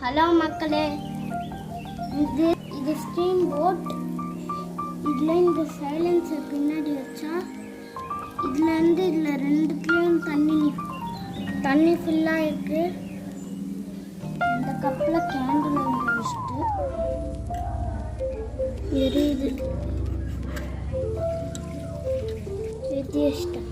Hello மக்களே, இது steam boat. இதில் இந்த சைலன்சர் பின்னாடி வச்சா இதில் ரெண்டுத்துலேயும் தண்ணி ஃபுல்லாக இருக்கு. இந்த கப்பில் கேண்டில் அங்கே வச்சுட்டு எரியுது. ஏற்றி வச்சிட்டேன்.